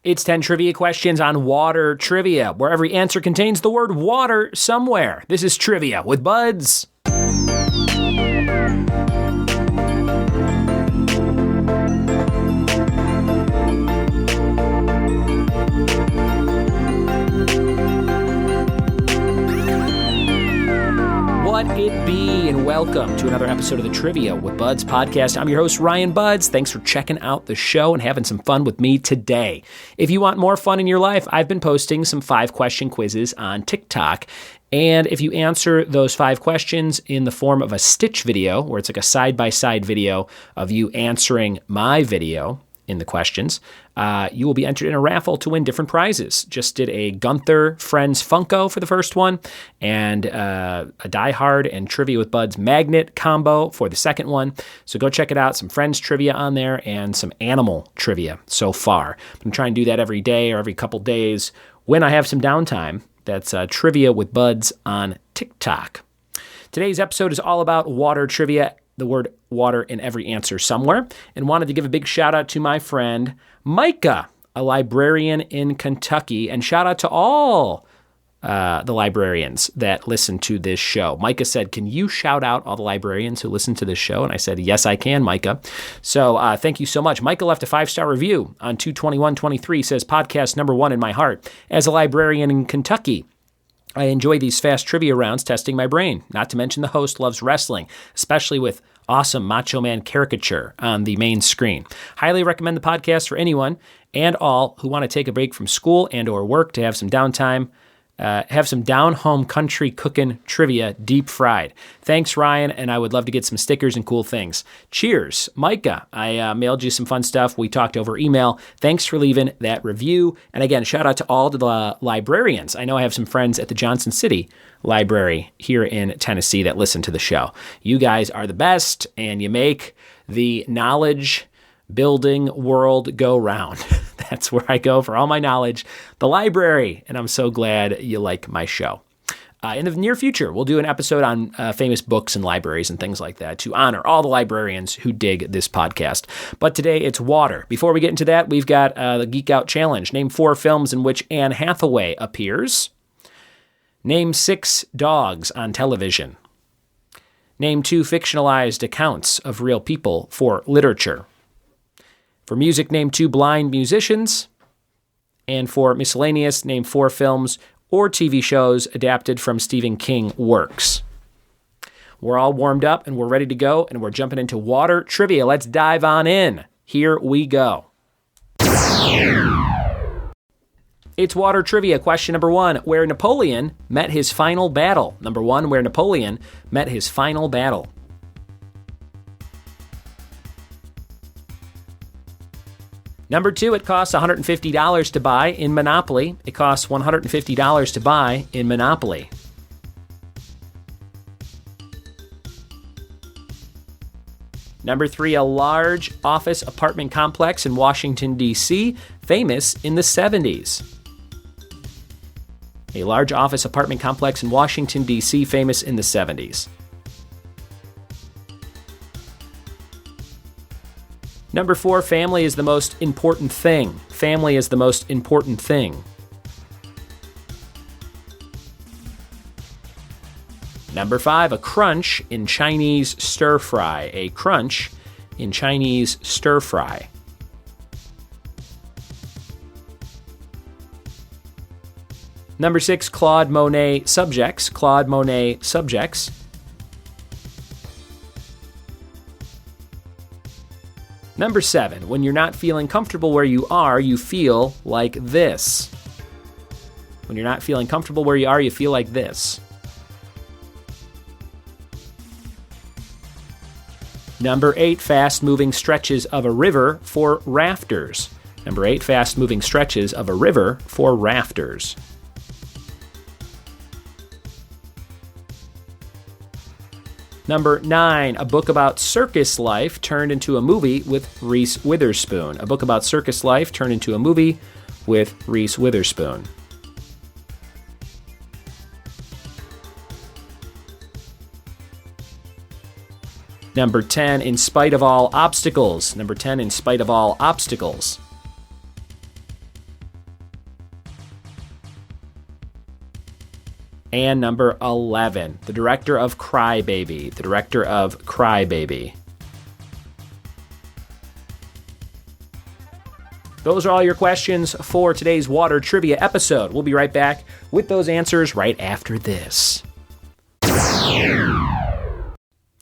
It's 10 trivia questions on water trivia, where every answer contains the word water somewhere. This is Trivia with Buds. What it be, and welcome to another episode of the Trivia with Buds podcast. I'm your host, Ryan Buds. Thanks for checking out the show and having some fun with me today. If you want more fun in your life, I've been posting some 5-question quizzes on TikTok. And if you answer those 5 questions in the form of a Stitch video, where it's like a side-by-side video of you answering my video in the questions, you will be entered in a raffle to win different prizes. Just did a Gunther Friends Funko for the first one, and a Die Hard and Trivia with Buds magnet combo for the second one. So go check it out. Some Friends trivia on there and some animal trivia so far. I'm going to try and do that every day or every couple days when I have some downtime. That's Trivia with Buds on TikTok. Today's episode is all about water trivia, the word water in every answer somewhere, and wanted to give a big shout out to my friend Micah, a librarian in Kentucky, and shout out to all the librarians that listen to this show. Micah said, "Can you shout out all the librarians who listen to this show?" And I said, "Yes, I can, Micah." So thank you so much. Micah left a 5-star review on 2/21/23, says, "Podcast number 1 in my heart. As a librarian in Kentucky, I enjoy these fast trivia rounds testing my brain. Not to mention the host loves wrestling, especially with awesome Macho Man caricature on the main screen. Highly recommend the podcast for anyone and all who want to take a break from school and or work to have some downtime, have some down-home country cooking trivia deep fried. Thanks, Ryan, and I would love to get some stickers and cool things. Cheers, Micah. I mailed you some fun stuff. We talked over email. Thanks for leaving that review. And again, shout out to all the librarians. I know I have some friends at the Johnson City Library here in Tennessee that listen to the show. You guys are the best, and you make the knowledge building world go round. That's where I go for all my knowledge, the library, and I'm so glad you like my show. In the near future, we'll do an episode on famous books and libraries and things like that to honor all the librarians who dig this podcast. But today, it's water. Before we get into that, we've got the Geek Out Challenge. Name 4 films in which Anne Hathaway appears. Name 6 dogs on television. Name 2 fictionalized accounts of real people for literature. For music, name 2 blind musicians. And for miscellaneous, name 4 films or TV shows adapted from Stephen King works. We're all warmed up and we're ready to go, and we're jumping into water trivia. Let's dive on in. Here we go. It's water trivia. Question number 1, where Napoleon met his final battle. Number 1, where Napoleon met his final battle. Number 2, it costs $150 to buy in Monopoly. It costs $150 to buy in Monopoly. Number 3, a large office apartment complex in Washington, D.C., famous in the 70s. A large office apartment complex in Washington, D.C., famous in the 70s. Number 4, family is the most important thing. Family is the most important thing. Number 5, a crunch in Chinese stir fry. A crunch in Chinese stir fry. Number 6, Claude Monet subjects. Claude Monet subjects. Number 7, when you're not feeling comfortable where you are, you feel like this. When you're not feeling comfortable where you are, you feel like this. Number 8, fast-moving stretches of a river for rafters. Number 8, fast-moving stretches of a river for rafters. Number 9, a book about circus life turned into a movie with Reese Witherspoon. A book about circus life turned into a movie with Reese Witherspoon. Number 10, in spite of all obstacles. Number 10, in spite of all obstacles. And number 11, the director of Cry Baby. The director of Cry Baby. Those are all your questions for today's water trivia episode. We'll be right back with those answers right after this.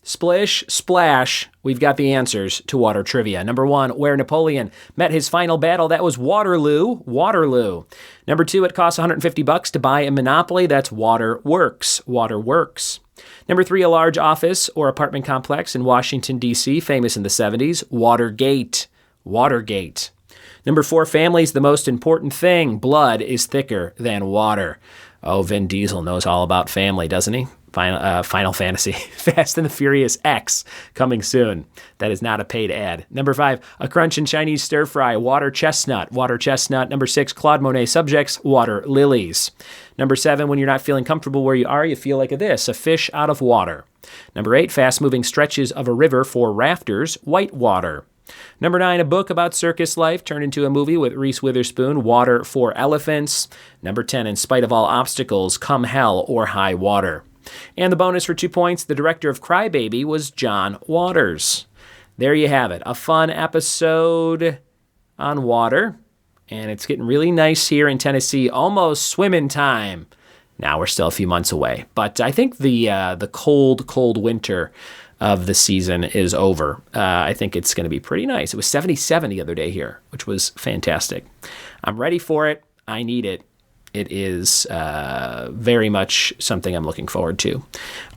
Splish, splash, we've got the answers to water trivia. Number 1, where Napoleon met his final battle, that was Waterloo, Waterloo. Number 2, it costs $150 to buy a Monopoly, that's Waterworks, Waterworks. Number 3, a large office or apartment complex in Washington, D.C., famous in the 70s, Watergate, Watergate. Number 4, family's the most important thing. Blood is thicker than water. Oh, Vin Diesel knows all about family, doesn't he? Final Fantasy, Fast and the Furious X, coming soon. That is not a paid ad. Number 5, a crunch in Chinese stir fry, water chestnut, water chestnut. Number 6, Claude Monet subjects, water lilies. Number 7, when you're not feeling comfortable where you are, you feel like this, a fish out of water. Number 8, fast-moving stretches of a river for rafters, white water. Number 9, a book about circus life turned into a movie with Reese Witherspoon, Water for Elephants. Number 10, in spite of all obstacles, come hell or high water. And the bonus for 2 points, the director of Cry Baby was John Waters. There you have it, a fun episode on water. And it's getting really nice here in Tennessee, almost swimming time. Now we're still a few months away. But I think the cold winter of the season is over. I think it's going to be pretty nice. It was 77 the other day here, which was fantastic. I'm ready for it. I need it. It is very much something I'm looking forward to.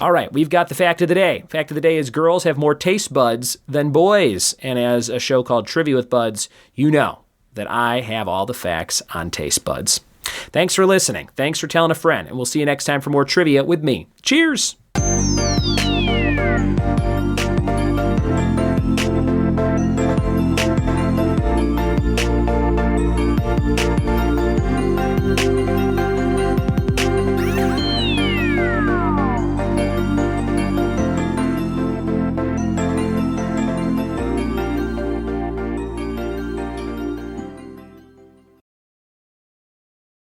All right, we've got the fact of the day. Fact of the day is girls have more taste buds than boys. And as a show called Trivia with Buds, you know that I have all the facts on taste buds. Thanks for listening. Thanks for telling a friend. And we'll see you next time for more trivia with me. Cheers!